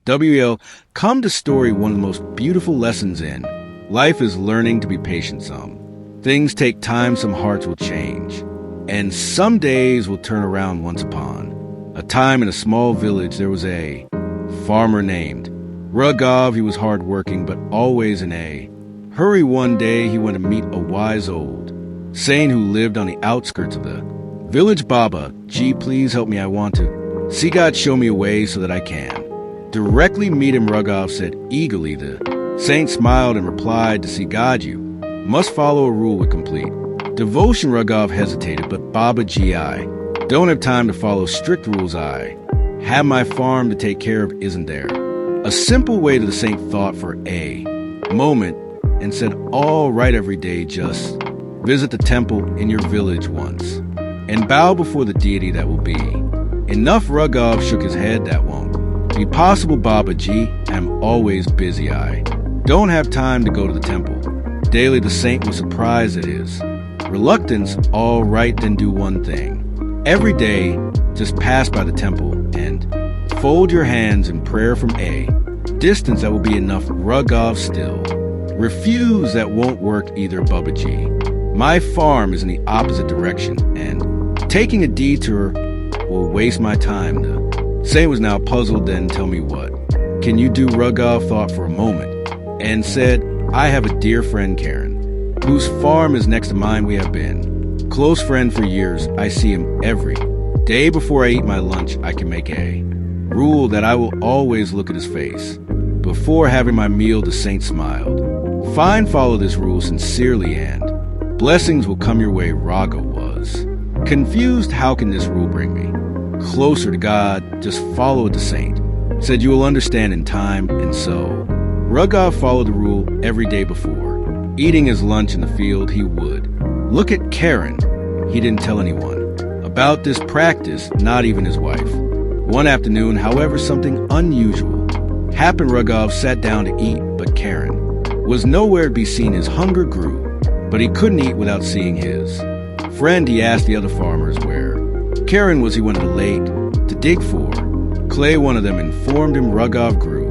WL, come to story one of the most beautiful lessons in life is learning to be patient some. Things take time, some hearts will change. And some days will turn around once upon a time in a small village there was a farmer named Rugov. He was hardworking, but always in a hurry. One day he went to meet a wise old saint who lived on the outskirts of the village. Baba, gee, please help me. I want to see God show me a way so that I can directly meet him. Rugov said eagerly. The saint smiled and replied, to see God you must follow a rule with complete devotion. Rugov hesitated, but Baba Ji, I don't have time to follow strict rules. I have my farm to take care of. Isn't there a simple way? To the saint thought for a moment and said, all right, every day just visit the temple in your village once and bow before the deity. That will be enough. Rugov shook his head. That won't be possible, Baba Ji. I'm always busy. I don't have time to go to the temple daily. The saint was surprised at his reluctance. All right, then do one thing. Every day, just pass by the temple and fold your hands in prayer from a distance. That will be enough. Rugov still refused. That won't work either, Babaji. My farm is in the opposite direction, and taking a detour will waste my time. The saint was now puzzled. Then tell me, what can you do? Rugov thought for a moment and said, I have a dear friend, Karen, whose farm is next to mine. We have been close friend for years. I see him every day before I eat my lunch. I can make a rule that I will always look at his face before having my meal. The saint smiled. Fine, follow this rule sincerely and blessings will come your way. Raga was confused. How can this rule bring me closer to God? Just follow it. The saint said you will understand in time. And so Rugov followed the rule every day. Before eating his lunch in the field, he would look at Karen. He didn't tell anyone about this practice, not even his wife. One afternoon, however, something unusual happened. Rugov sat down to eat, but Karen was nowhere to be seen. His hunger grew, but he couldn't eat without seeing his friend. He asked the other farmers where Karen was. He went to the lake to dig for clay. One of them informed him. Rugov grew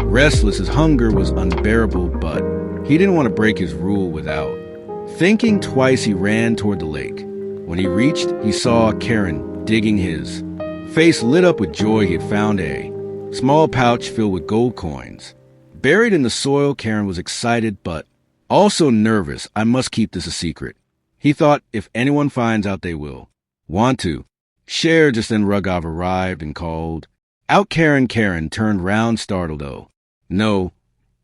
restless. His hunger was unbearable, but he didn't want to break his rule. Without thinking twice, he ran toward the lake. When he reached, he saw Karen digging. His face lit up with joy. He had found a small pouch filled with gold coins buried in the soil. Karen was excited, but also nervous. I must keep this a secret, he thought. If anyone finds out, they will want to share. Just then Rugov arrived and called out, Karen. Karen turned round, startled. Oh, no,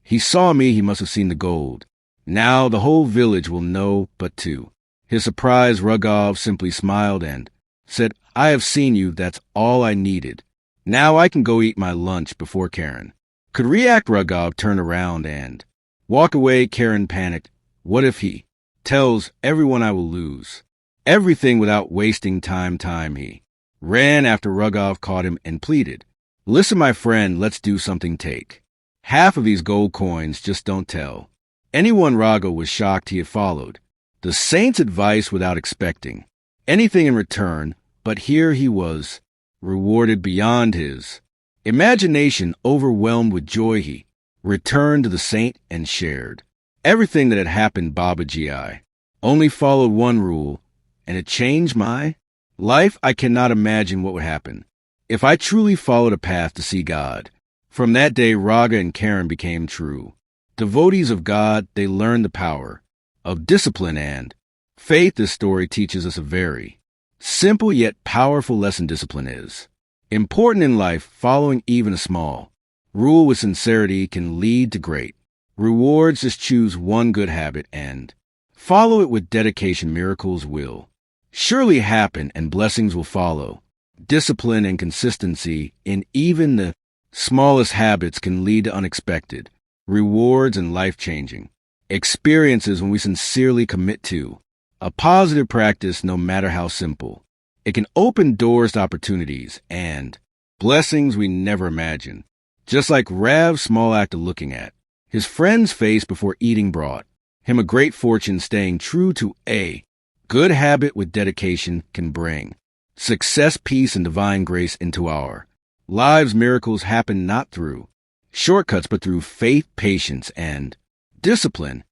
he saw me. He must have seen the gold. Now the whole village will know. But to his surprise, Rugov simply smiled and said, I have seen you. That's all I needed. Now I can go eat my lunch before Karen could react. Rugov turned around and walked away. Karen panicked. What if he tells everyone? I will lose everything without wasting time. He ran after Rugov, caught him, and pleaded, listen, my friend, let's do something. Take half of these gold coins. Just don't tell anyone. Raga was shocked. He had followed the saint's advice without expecting anything in return, but here he was rewarded beyond his imagination. Overwhelmed with joy, he returned to the saint and shared everything that had happened. Babaji, I only followed one rule, and it changed my life. I cannot imagine what would happen if I truly followed a path to see God. From that day, Raga and Karen became true devotees of God. They learned the power of discipline and faith. This story teaches us a very simple yet powerful lesson. Discipline is important in life. Following even a small rule with sincerity can lead to great rewards. Just choose one good habit and follow it with dedication. Miracles will surely happen and blessings will follow. Discipline and consistency in even the smallest habits can lead to unexpected rewards and life-changing experiences. When we sincerely commit to a positive practice, no matter how simple, it can open doors to opportunities and blessings we never imagined. Just like Rav's small act of looking at his friend's face before eating brought him a great fortune. Staying true to a good habit with dedication can bring success, peace, and divine grace into our lives. Miracles happen not through shortcuts, but through faith, patience, and discipline.